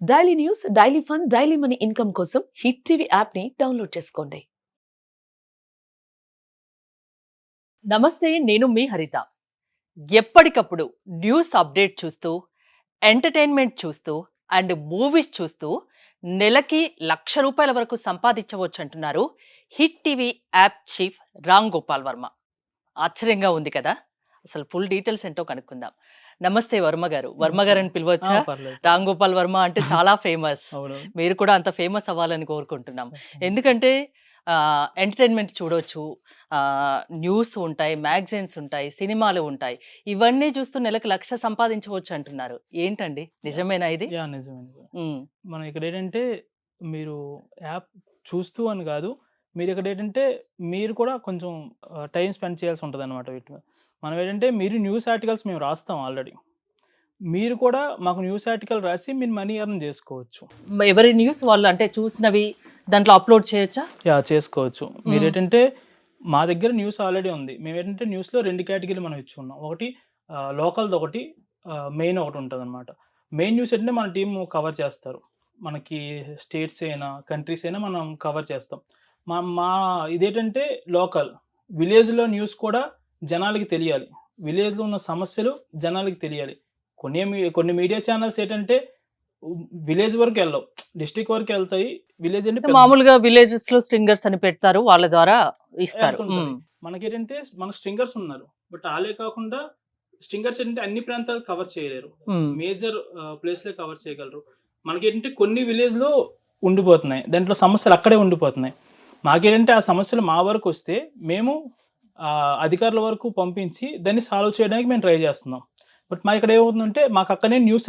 Daily news, daily fun, daily money income కోసం hit TV app ని download చేసుకోండి. నమస్తే, నేను మీ హరిత. ఎప్పటికప్పుడు న్యూస్ అప్డేట్ చూస్తూ, ఎంటర్టైన్మెంట్ చూస్తూ అండ్ మూవీస్ చూస్తూ నెలకి ₹1,00,000 వరకు సంపాదించవచ్చు అంటున్నారు hit TV app chief Ram Gopal Varma. ఆశ్చర్యంగా ఉంది కదా? అసలు ఫుల్ డీటెయిల్స్ ఏంటో కనుక్కుందాం. నమస్తే వర్మ గారు. వర్మ గారు అని పిలవచ్చా? పర్లేదు. రామ్ గోపాల్ వర్మ అంటే చాలా ఫేమస్. అవును. మీరు కూడా అంత ఫేమస్ అవ్వాలని కోరుకుంటున్నాం. ఓకే. ఎందుకంటే ఎంటర్టైన్మెంట్ చూడొచ్చు, న్యూస్ ఉంటాయి, మ్యాగజైన్స్ ఉంటాయి, సినిమాలు ఉంటాయి. ఇవన్నీ చూస్తూ నెలకు 1,00,000 సంపాదించవచ్చు అంటున్నారు. ఏంటండి, నిజమేనా ఇది? నిజమే. హ్మ్. మనం ఇక్కడ ఏంటంటే మీరు యాప్ చూస్తూ అని కాదు. మీరు ఇక్కడ ఏంటంటే మీరు కూడా కొంచెం టైం స్పెండ్ చేయాల్సి ఉంటదనమాట వీటి మీద. మనం ఏంటంటే మీరు న్యూస్ ఆర్టికల్స్ మేము రాస్తాం ఆల్రెడీ. మీరు కూడా మాకు న్యూస్ ఆర్టికల్ రాసి మీరు మనీ ఎర్న్ చేసుకోవచ్చు. ఎవరి న్యూస్ వాళ్ళు అంటే చూసినవి దాంట్లో అప్లోడ్ చేయొచ్చా? చేసుకోవచ్చు. మీరు ఏంటంటే మా దగ్గర న్యూస్ ఆల్రెడీ ఉంది. మేము ఏంటంటే న్యూస్‌లో 2 కేటగిరీలు మనం ఇచ్చుకున్నాం. ఒకటి లోకల్‌ది, ఒకటి మెయిన్ ఒకటి ఉంటదనమాట. మెయిన్ న్యూస్ ఏంటంటే మన టీమ్ కవర్ చేస్తారు. మనకి స్టేట్స్ అయినా, కంట్రీస్ అయినా మనం కవర్ చేస్తాం. మా మా ఇదేంటంటే లోకల్. విలేజ్‌లో న్యూస్ కూడా జనాలకి తెలియాలి. విలేజ్‌లో ఉన్న సమస్యలు జనాలకి తెలియాలి. కొన్ని మీడియా ఛానెల్స్ ఏంటంటే విలేజ్ వరకు వెళ్ళవు. డిస్ట్రిక్ట్ వరకు వెళ్తాయి. విలేజ్ అంటే మామూలుగా విలేజెస్ లో స్ట్రింగర్స్ అని పెడతారు, వాళ్ళ ద్వారా ఇస్తారు. మనకేంటంటే మన స్ట్రింగర్స్ ఉన్నారు. బట్ ఆలే కాకుండా స్ట్రింగర్స్ ఏంటంటే అన్ని ప్రాంతాలు కవర్ చేయలేరు. మేజర్ ప్లేస్లే కవర్ చేయగలరు. మనకేంటంటే కొన్ని విలేజ్ లో ఉండిపోతున్నాయి, దాంట్లో సమస్యలు అక్కడే ఉండిపోతున్నాయి. మాకేంటంటే ఆ సమస్యలు మా వరకు వస్తే మేము అధికారుల వరకు పంపించి దాన్ని సాల్వ్ చేయడానికి మేము ట్రై చేస్తున్నాం. బట్ మా ఇక్కడ ఏమవుతుందంటే మాకు అక్కడనే న్యూస్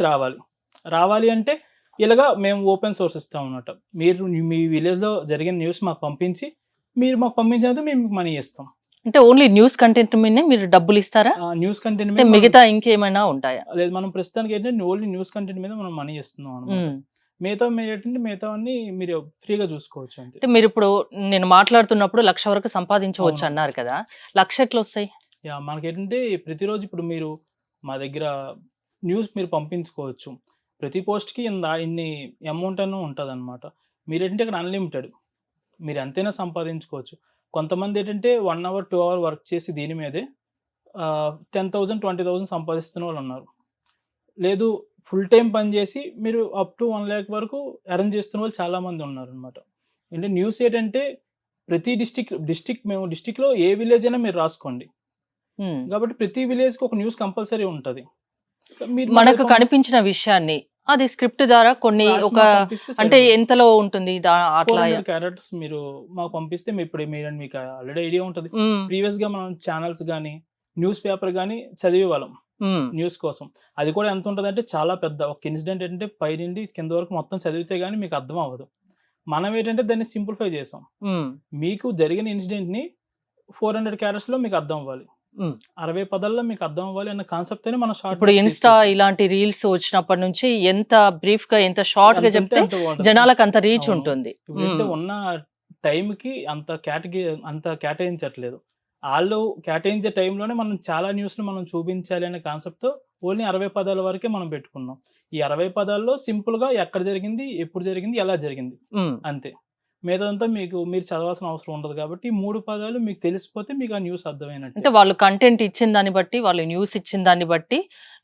రావాలి అంటే ఇలాగా మేము ఓపెన్ సోర్స్ ఇస్తాం అన్నమాట. మీరు మీ విలేజ్లో జరిగిన న్యూస్ మాకు పంపించి, మీరు మాకు పంపించినందుకు మేము మనీ ఇస్తాం. అంటే ఓన్లీ న్యూస్ కంటెంట్ మీదనే మీరు డబ్బులు ఇస్తారా? న్యూస్ కంటెంట్ మీద మిగతా ఇంకేమైనా ఉంటాయా? లేదు, మనం ప్రస్తుతానికి ఏంటంటే ఓన్లీ న్యూస్ కంటెంట్ మీద మనం మనీ ఇస్తున్నాం అన్నమాట. మిగతా అన్ని మీరు ఫ్రీగా చూసుకోవచ్చు. అంటే మీరు ఇప్పుడు నేను మాట్లాడుతున్నప్పుడు 1,00,000 వరకు సంపాదించవచ్చు అన్నారు కదా, 1,00,000 ఎట్లా వస్తాయి? మనకేంటంటే ప్రతిరోజు ఇప్పుడు మీరు మా దగ్గర న్యూస్ మీరు పంపించుకోవచ్చు. ప్రతి పోస్ట్‌కి ఇన్ని అమౌంట్ అని ఉంటదనమాట. మీరేంటంటే ఇక్కడ అన్‌లిమిటెడ్. మీరు ఎంతైనా సంపాదించుకోవచ్చు. కొంతమంది ఏంటంటే 1 అవర్, 2 అవర్ వర్క్ చేసి దీని మీదే 10,000, 20,000 సంపాదిస్తున్న వాళ్ళున్నారు. లేదు, ఫుల్ టైమ్ పని చేసి మీరు అప్ టు 1,00,000 వరకు ఎర్న్ చేస్తున్న వాళ్ళు చాలామంది ఉన్నారనమాట. అంటే న్యూస్ ఏంటంటే ప్రతి మేము డిస్ట్రిక్ట్‌లో ఏ విలేజ్ అయినా మీరు రాసుకోండి. కాబట్టి ప్రతి విలేజ్‌కి ఒక న్యూస్ కంపల్సరీ ఉంటది. మనకు కనిపించిన విషయాన్ని అది స్క్రిప్ట్ ద్వారా కొన్ని ఒక అంటే ఎంతలో ఉంటుంది అట్లా క్యారెక్టర్స్ మీరు మాకు పంపిస్తే మీకు ఆల్రెడీ ఐడియా ఉంటుంది. ప్రీవియస్ గా మనం ఛానల్స్ గానీ, న్యూస్ పేపర్ గానీ చదివే వాళ్ళం న్యూస్ కోసం. అది కూడా ఎంత ఉంటుంది అంటే చాలా పెద్ద ఒక ఇన్సిడెంట్ ఏంటంటే పై నుండి కింద వరకు మొత్తం చదివితే గానీ మీకు అర్థం అవ్వదు. మనం ఏంటంటే దాన్ని సింప్లిఫై చేసాం. మీకు జరిగిన ఇన్సిడెంట్ ని 400 క్యారెక్టర్స్ లో మీకు అర్థం అవ్వాలి, 60 పదాల్లో మీకు అర్థం అవ్వాలి అన్న కాన్సెప్ట్ అని మనం షార్ట్. ఇప్పుడు ఇన్స్టా ఇలాంటి రీల్స్ వచ్చినప్పటి నుంచి ఎంత బ్రీఫ్ గా, ఎంత షార్ట్ గా చెప్తే జనాలకు అంత రీచ్ ఉంటుంది. ఉన్న టైం కి అంత కేటాయించట్లేదు. వాళ్ళు కేటాయించే టైంలోనే మనం చాలా న్యూస్ మనం చూపించాలి అనే కాన్సెప్ట్ తో ఓన్లీ 60 పదాల వరకే మనం పెట్టుకున్నాం. ఈ 60 పదాల్లో సింపుల్ గా ఎక్కడ జరిగింది, ఎప్పుడు జరిగింది, ఎలా జరిగింది అంతే. మీదంతా మీరు చదవాల్సిన అవసరం ఉండదు. కాబట్టి 3 పదాలు మీకు తెలిసిపోతే మీకు ఆ న్యూస్ అర్థమైనట్టు. అంటే వాళ్ళు కంటెంట్ ఇచ్చిన దాన్ని బట్టి, వాళ్ళు న్యూస్ ఇచ్చిన దాన్ని బట్టి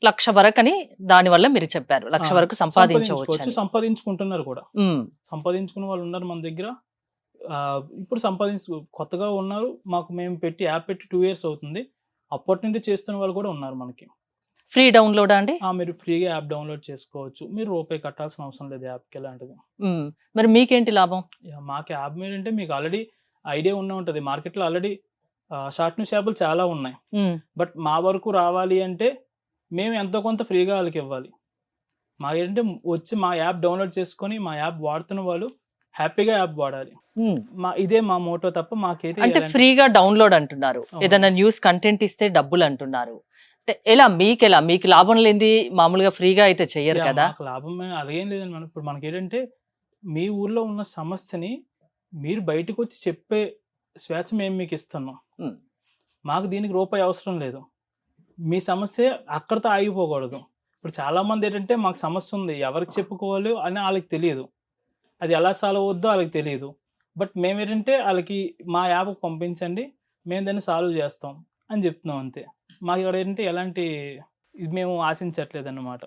1,00,000 వరకు అని దాని వల్ల మీరు చెప్పారు. 1,00,000 వరకు సంపాదించవచ్చు, సంపాదించుకుంటున్నారు కూడా. సంపాదించుకున్న వాళ్ళు ఉన్నారు మన దగ్గర. ఇప్పుడు కొత్తగా ఉన్నారు. మేము యాప్ పెట్టి 2 years అవుతుంది. అప్పటి నుండి చేస్తున్న వాళ్ళు కూడా ఉన్నారు మనకి. ఫ్రీ డౌన్లోడ్ అండి? మీరు ఫ్రీగా యాప్ డౌన్లోడ్ చేసుకోవచ్చు. మీరు రూపాయి కట్టాల్సిన అవసరం లేదు యాప్కి ఎలాంటిది. మరి మీకేంటి లాభం? మాకు యాప్ మీద అంటే మీకు ఆల్రెడీ ఐడియా ఉంటది. మార్కెట్లో ఆల్రెడీ షార్ట్ న్యూస్ యాప్లు చాలా ఉన్నాయి. బట్ మా వరకు రావాలి అంటే మేము ఎంతో కొంత ఫ్రీగా వాళ్ళకి ఇవ్వాలి. మాకేంటంటే వచ్చి మా యాప్ డౌన్లోడ్ చేసుకొని మా యాప్ వాడుతున్న వాళ్ళు హ్యాపీగా యాప్ వాడాలి. ఇదే మా మోటో తప్ప మాకైతే. అంటే ఫ్రీగా డౌన్లోడ్ అంటున్నారు, ఏదైనా న్యూస్ కంటెంట్ ఇస్తే డబ్బులు అంటున్నారు. ఎలా మీకు లాభం లేనిది మామూలుగా ఫ్రీగా అయితే చెయ్యరు కదా? లాభం అదేం లేదండి. ఇప్పుడు మనకేంటంటే మీ ఊర్లో ఉన్న సమస్యని మీరు బయటకు వచ్చి చెప్పే స్వేచ్ఛ మేము మీకు ఇస్తున్నాం. మాకు దీనికి రూపాయి అవసరం లేదు. మీ సమస్య అక్కడితో ఆగిపోకూడదు. ఇప్పుడు చాలా మంది ఏంటంటే మాకు సమస్య ఉంది, ఎవరికి చెప్పుకోవాలి అని వాళ్ళకి తెలియదు, అది ఎలా సాల్వ్ అవుద్దో వాళ్ళకి తెలియదు. బట్ మేమేంటంటే వాళ్ళకి మా యాప్కి పంపించండి, మేము దాన్ని సాల్వ్ చేస్తాం అని చెప్తున్నాం అంతే. మాకు ఇక్కడ ఏంటంటే ఎలాంటి ఇది మేము ఆశించట్లేదు అన్నమాట.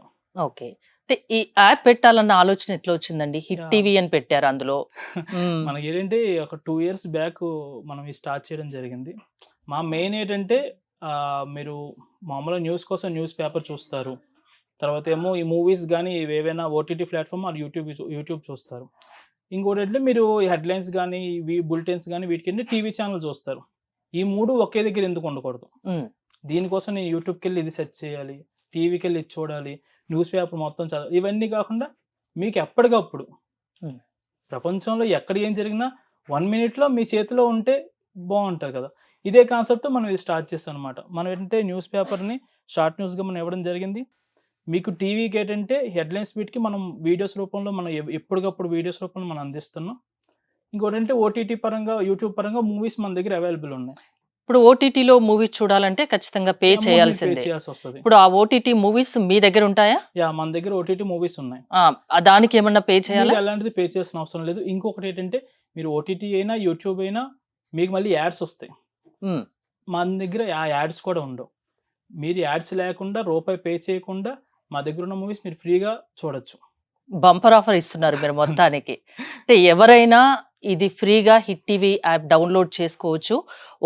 ఓకే. అంటే ఈ యాప్ పెట్టాలన్న ఆలోచన ఎట్లా వచ్చిందండి? Hit Yeah. టీవీ అని పెట్టారు అందులో. మనకి ఏంటంటే ఒక 2 years బ్యాక్ మనం ఇది స్టార్ట్ చేయడం జరిగింది. మా మెయిన్ ఏంటంటే మీరు మామూలుగా న్యూస్ కోసం న్యూస్ పేపర్ చూస్తారు, తర్వాత ఏమో ఈ మూవీస్ కానీ ఏవైనా ఓటీటీ ప్లాట్ఫామ్ ఆర్ యూట్యూబ్ చూస్తారు. ఇంకోటి ఏంటంటే మీరు హెడ్లైన్స్ కానీ ఇవి బులెటిన్స్ కానీ వీటికి టీవీ ఛానల్ చూస్తారు. ఈ 3 ఒకే దగ్గర ఎందుకు ఉండకూడదు? దీనికోసం నేను యూట్యూబ్కి వెళ్ళి ఇది సెర్చ్ చేయాలి, టీవీకి వెళ్ళి ఇది చూడాలి, న్యూస్ పేపర్ మొత్తం చదవాలి, ఇవన్నీ కాకుండా మీకు ఎప్పటికప్పుడు ప్రపంచంలో ఎక్కడ ఏం జరిగినా 1 minute మీ చేతిలో ఉంటే బాగుంటుంది కదా. ఇదే కాన్సెప్ట్ మనం ఇది స్టార్ట్ చేస్తాం అనమాట. మనం ఏంటంటే న్యూస్ పేపర్ని షార్ట్ న్యూస్గా మనం ఇవ్వడం జరిగింది. మీకు టీవీకి ఏంటంటే హెడ్లైన్స్ వీటికి మనం వీడియోస్ రూపంలో మనం ఎప్పటికప్పుడు వీడియోస్ రూపంలో మనం అందిస్తున్నాం. ఇంకోటి అంటే ఓటీటీ పరంగా యూట్యూబ్ పరంగా మూవీస్ మన దగ్గర అవైలబుల్ ఉన్నాయి. ఇప్పుడు ఓటీటీలో మూవీస్ చూడాలంటే ఖచ్చితంగా పే చేయాల్సిందే. చేయాల్సి వస్తుంది. ఇప్పుడు ఆ ఓటీటీ మూవీస్ మీ దగ్గర ఉంటాయా? మన దగ్గర ఓటీటీ మూవీస్ ఉన్నాయి. దానికి ఏమన్నా పే చేయాలా? అలాంటిది పే చేయాల్సిన అవసరం లేదు. ఇంకొకటి ఏంటంటే మీరు ఓటీటీ అయినా యూట్యూబ్ అయినా మీకు మళ్ళీ యాడ్స్ వస్తాయి. మన దగ్గర ఆ యాడ్స్ కూడా ఉండవు. మీరు యాడ్స్ లేకుండా రూపాయి పే చేయకుండా మా దగ్గర ఉన్న మూవీస్ మీరు ఫ్రీగా చూడొచ్చు. బంపర్ ఆఫర్ ఇస్తున్నారు మీరు మొత్తానికి. అంటే ఎవరైనా ఇది ఫ్రీగా హిట్ టీవీ యాప్ డౌన్లోడ్ చేసుకోవచ్చు.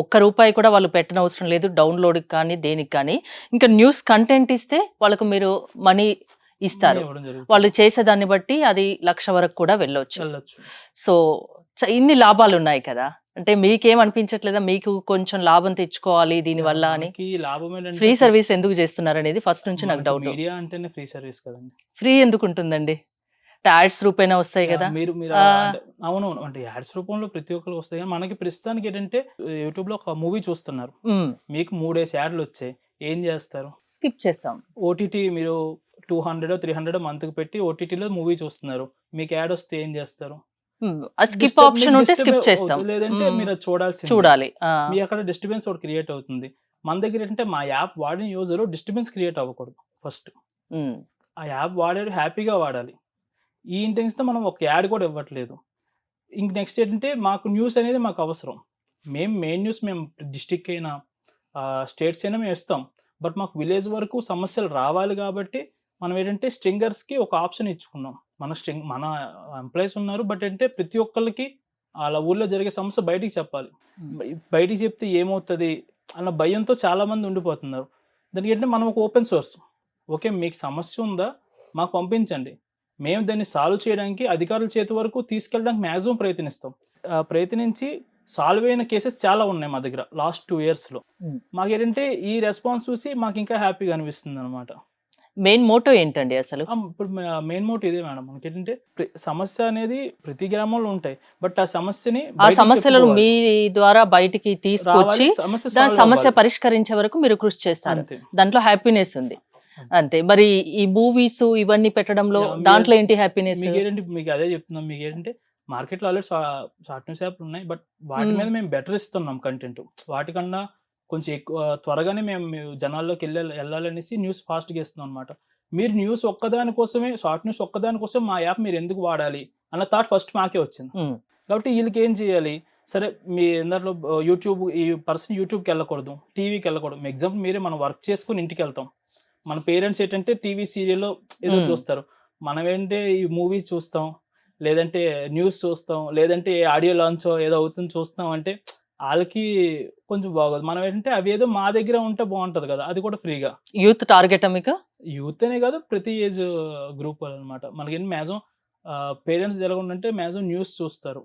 ₹1 కూడా వాళ్ళు పెట్టనవసరం లేదు డౌన్లోడ్కి కానీ దేనికి కానీ. ఇంకా న్యూస్ కంటెంట్ ఇస్తే వాళ్ళకు మీరు మనీ ఇస్తారు. వాళ్ళు చేసేదాన్ని బట్టి అది 1,00,000 వరకు కూడా వెళ్ళొచ్చు. సో ఇన్ని లాభాలు ఉన్నాయి కదా, అంటే మీకేం అనిపించట్లేదా మీకు కొంచెం లాభం తెచ్చుకోవాలి దీనివల్ల అని? ఫ్రీ సర్వీస్ ఎందుకు చేస్తున్నారు అనేది ఫస్ట్ నుంచి నాకు డౌట్. మీడియా అంటేనే ఫ్రీ సర్వీస్ కదండి. ఫ్రీ ఎందుకు ఉంటుందండి? యాడ్స్ రూపేనా వస్తాయి కదా. మీరు అవునవును, అంటే యాడ్స్ రూపంలో ప్రతి ఒక్కరికి వస్తాయి. కానీ మనకి ప్రస్తుతానికి ఏంటంటే యూట్యూబ్ లో ఒక మూవీ చూస్తున్నారు, మీకు 3 యాడ్లు వచ్చాయి, ఏం చేస్తారు? స్కిప్ చేస్తాం. ఓటీటీ మీరు 200 300 మంత్కి పెట్టి ఓటీటీలో మూవీ చూస్తున్నారు, మీకు యాడ్ వస్తే ఏం చేస్తారు? స్కిప్ ఆప్షన్ ఉంటే స్కిప్ చేస్తాం, లేదంటే మీరు చూడాలి. మీ అక్కడ డిస్టర్బెన్స్ ఒకటి క్రియేట్ అవుతుంది. మన దగ్గర ఏంటంటే మా యాప్ వాడిన యూజర్ డిస్టర్బెన్స్ క్రియేట్ అవ్వకూడదు. ఫస్ట్ ఆ యాప్ వాడాడు హ్యాపీగా వాడాలి, ఈ ఇంటెన్స్తో మనం ఒక యాడ్ కూడా ఇవ్వట్లేదు. ఇంక నెక్స్ట్ ఏంటంటే మాకు న్యూస్ అనేది మాకు అవసరం. మేము మెయిన్ న్యూస్ మేము డిస్టిక్ అయినా స్టేట్స్ అయినా మేము ఇస్తాం. బట్ మాకు విలేజ్ వరకు సమస్యలు రావాలి కాబట్టి మనం ఏంటంటే స్ట్రింగర్స్కి ఒక ఆప్షన్ ఇచ్చుకున్నాం. మన ఎంప్లాయీస్ ఉన్నారు, బట్ అంటే ప్రతి ఒక్కరికి వాళ్ళ ఊళ్ళో జరిగే సమస్య బయటికి చెప్పాలి. బయటికి చెప్తే ఏమవుతుంది అన్న భయంతో చాలామంది ఉండిపోతున్నారు. దానికి ఏంటంటే మనం ఒక ఓపెన్ సోర్స్, ఓకే మీకు సమస్య ఉందా మాకు పంపించండి, మేము దాన్ని సాల్వ్ చేయడానికి అధికారుల చేతి వరకు తీసుకెళ్ళడానికి మ్యాక్సిమం ప్రయత్నిస్తాం. ప్రయత్నించి సాల్వ్ అయిన కేసెస్ చాలా ఉన్నాయి మా దగ్గర లాస్ట్ 2 yearsలో. మాకు ఏంటంటే ఈ రెస్పాన్స్ చూసి మాకు ఇంకా హ్యాపీగా అనిపిస్తుంది అనమాట. మెయిన్ మోటో ఏంటండి అసలు? ఇప్పుడు మెయిన్ మోటో ఇదే మేడం, మనకి ఏంటంటే సమస్య అనేది ప్రతి గ్రామంలో ఉంటాయి, బట్ ఆ సమస్యలను మీ ద్వారా బయటికి తీసుకొచ్చి సమస్య పరిష్కరించే వరకు మీరు కృషి చేస్తారు. దాంట్లో హ్యాపీనెస్ ఉంది అంతే. మరి ఈ మూవీస్ ఇవన్నీ పెట్టడంలో దాంట్లో ఏంటి హ్యాపీనెస్? మీకు అదే చెప్తున్నాం. మీకు ఏంటంటే మార్కెట్లో ఆల్రెడీ షార్ట్ న్యూస్ యాప్లు ఉన్నాయి, బట్ వాటి మీద మేము బెటర్ ఇస్తున్నాం కంటెంట్. వాటికన్నా కొంచెం ఎక్కువ త్వరగానే మేము జనాల్లోకి వెళ్ళాలనేసి న్యూస్ ఫాస్ట్గా ఇస్తున్నాం అనమాట. మీరు న్యూస్ ఒక్కదానికోసమే, షార్ట్ న్యూస్ ఒక్కదానికోసం మా యాప్ మీరు ఎందుకు వాడాలి అన్న థాట్ ఫస్ట్ మాకే వచ్చింది. కాబట్టి వీళ్ళకి ఏం చేయాలి, సరే మీ అందరిలో ఈ పర్సన్ యూట్యూబ్కి వెళ్ళకూడదు, టీవీకి వెళ్ళకూడదు. ఎగ్జాంపుల్ మీరే మనం వర్క్ చేసుకుని ఇంటికి వెళ్తాం, మన పేరెంట్స్ ఏంటంటే టీవీ సీరియల్లో ఏదో చూస్తారు, మనం ఏంటంటే ఈ మూవీస్ చూస్తాం, లేదంటే న్యూస్ చూస్తాం, లేదంటే ఆడియో లాంచ్ ఏదో అవుతుంది చూస్తాం. అంటే వాళ్ళకి కొంచెం బాగోదు. మనం ఏంటంటే అవి ఏదో మా దగ్గర ఉంటే బాగుంటది కదా, అది కూడా ఫ్రీగా. యూత్ టార్గెట్ మీకు? యూత్ అనే కాదు, ప్రతి ఏజ్ గ్రూప్ వాళ్ళు అనమాట. మనకి మ్యాక్సిమం పేరెంట్స్ జరగకుంటే మ్యాక్సిమం న్యూస్ చూస్తారు,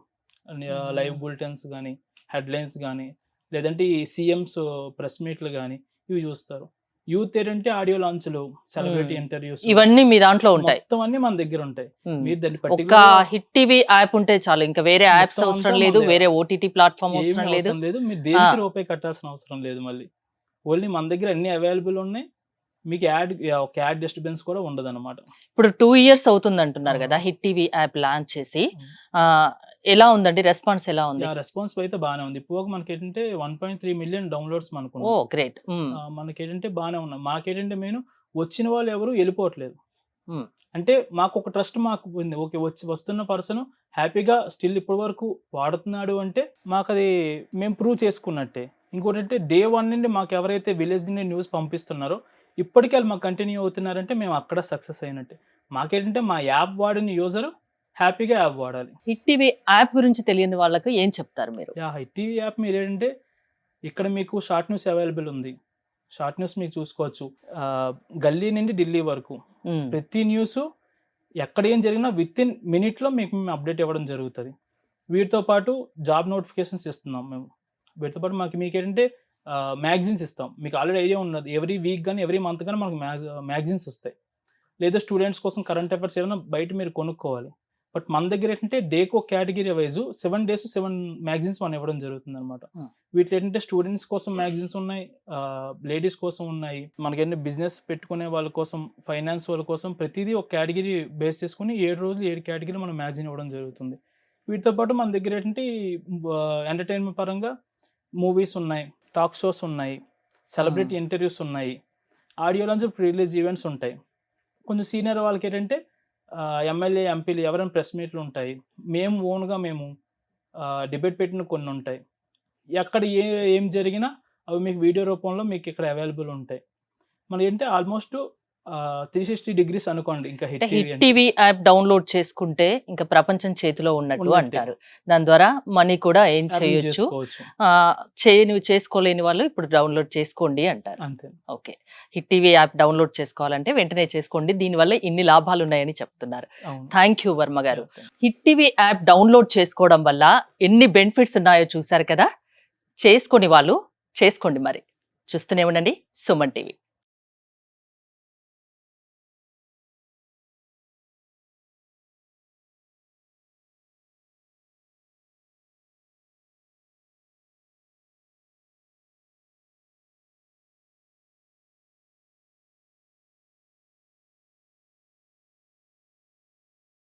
లైవ్ బులెటిన్స్ కానీ హెడ్లైన్స్ కానీ, లేదంటే ఈ సీఎంస్ ప్రెస్ మీట్లు కానీ ఇవి చూస్తారు. యూత్ ఏంటంటే ఆడియో లాంచ్లు, సెలబ్రిటీ ఇంటర్వ్యూస్, ఇవన్నీ మీ దాంట్లో ఉంటాయి. మొత్తం అన్ని మన దగ్గర ఉంటాయి. మీరు దాన్ని ఒక హిట్ టీవీ యాప్ ఉంటే చాలు, ఇంకా వేరే యాప్స్ అవసరం లేదు, వేరే ఓటీటీ ప్లాట్ఫామ్ అవసరం లేదు. మీరు దేనికి రూపాయి కట్టాల్సిన అవసరం లేదు. మళ్ళీ ఓన్లీ మన దగ్గర అన్ని అవైలబుల్ ఉన్నాయి. మీకు ఒక యాడ్ డిస్టర్బెన్స్ కూడా ఉండదు అనమాట. ఇప్పుడు 2 years అవుతుంది అంటున్నారు కదా హిట్ టీవీ యాప్ లాంచ్ చేసి, ఎలా ఉందండి రెస్పాన్స్? ఎలా ఉంది? రెస్పాన్స్ అయితే బాగానే ఉంది. ఇప్పుడు మనకి ఏంటంటే 1.3 million డౌన్లోడ్స్ మనకు. ఓ గ్రేట్. మనకి ఏంటంటే బాగానే ఉన్నాయి. మాకేంటంటే మెయిన్ వచ్చిన వాళ్ళు ఎవరు వెళ్ళిపోవట్లేదు. Hmm. అంటే మాకు ఒక ట్రస్ట్ మాకు ఉంది. ఓకే, వస్తున్న పర్సన్ హ్యాపీగా స్టిల్ ఇప్పటి వరకు వాడుతున్నాడు అంటే మాకు అది మేము ప్రూవ్ చేసుకున్నట్టే. ఇంకోటి అంటే డే 1 నుండి మాకు ఎవరైతే విలేజ్ నుండి న్యూస్ పంపిస్తున్నారో ఇప్పటికీ వాళ్ళు మాకు కంటిన్యూ అవుతున్నారంటే మేము అక్కడ సక్సెస్ అయినట్టే. మాకేంటంటే మా యాప్ వాడిన యూజర్ హ్యాపీగా యాప్ వాడాలి. హిట్ టీవీ యాప్ గురించి తెలియని వాళ్ళకి ఏం చెప్తారు మీరు? హిట్ టీవీ యాప్ మీరు ఏంటంటే ఇక్కడ మీకు షార్ట్ న్యూస్ అవైలబుల్ ఉంది. షార్ట్ న్యూస్ మీకు చూసుకోవచ్చు. గల్లీ నుండి ఢిల్లీ వరకు ప్రతి న్యూస్ ఎక్కడ ఏం జరిగినా విత్ ఇన్ మినిట్లో మీకు మేము అప్డేట్ ఇవ్వడం జరుగుతుంది. వీటితో పాటు జాబ్ నోటిఫికేషన్స్ ఇస్తున్నాం మేము. వీటితో పాటు మీకు ఏంటంటే మ్యాగజైన్స్ ఇస్తాం. మీకు ఆల్రెడీ ఐడియా ఉన్నది, ఎవ్రీ వీక్ కానీ ఎవ్రీ మంత్ కానీ మనకు మ్యాగజైన్స్ వస్తాయి. లేదా స్టూడెంట్స్ కోసం కరెంట్ అఫైర్స్ ఏమైనా బయట మీరు కొనుక్కోవాలి. బట్ మన దగ్గర ఏంటంటే డేకి ఒక కేటగిరీ వైజ్ 7 days 7 మ్యాగజైన్స్ మనం ఇవ్వడం జరుగుతుంది అనమాట. వీటిలో ఏంటంటే స్టూడెంట్స్ కోసం మ్యాగజైన్స్ ఉన్నాయి, లేడీస్ కోసం ఉన్నాయి, మనకేంటంటే బిజినెస్ పెట్టుకునే వాళ్ళ కోసం, ఫైనాన్స్ వాళ్ళ కోసం ప్రతిదీ ఒక కేటగిరీ బేస్ చేసుకుని 7 రోజులు 7 కేటగిరీ మనం మ్యాగజైన్ ఇవ్వడం జరుగుతుంది. వీటితో పాటు మన దగ్గర ఏంటంటే ఎంటర్టైన్మెంట్ పరంగా మూవీస్ ఉన్నాయి, టాక్ షోస్ ఉన్నాయి, సెలబ్రిటీ ఇంటర్వ్యూస్ ఉన్నాయి, ఆడియో లాంచ్ రిలీజ్ ఈవెంట్స్ ఉంటాయి. కొంచెం సీనియర్ వాళ్ళకి ఏంటంటే ఎమ్మెల్యే ఎంపీలు ఎవరైనా ప్రెస్ మీట్లు ఉంటాయి. మేము ఓన్గా డిబేట్ పెట్టిన కొన్ని ఉంటాయి. ఎక్కడ ఏం జరిగినా అవి మీకు వీడియో రూపంలో మీకు ఇక్కడ అవైలబుల్ ఉంటాయి. మనకి ఏంటంటే ఆల్మోస్ట్ 360 degrees అనుకోండి. ఇంకా హిట్ టీవీ యాప్ డౌన్లోడ్ చేసుకుంటే ఇంకా ప్రపంచం చేతిలో ఉన్నట్టు అంటారు. దాని ద్వారా మనీ కూడా ఏం చేయొచ్చు. చేసుకోలేని వాళ్ళు ఇప్పుడు డౌన్లోడ్ చేసుకోండి అంటారు. అంతే. Okay, hit TV app download చేసుకోవాలంటే వెంటనే చేసుకోండి. దీనివల్ల ఇన్ని లాభాలు ఉన్నాయని చెప్తున్నారు. థ్యాంక్ యూ వర్మ గారు. హిట్ టీవీ యాప్ డౌన్లోడ్ చేసుకోవడం వల్ల ఎన్ని బెనిఫిట్స్ ఉన్నాయో చూసారు కదా. చేసుకొని వాళ్ళు చేసుకోండి. మరి చూస్తూనే ఉండండి సుమన్ టీవీ.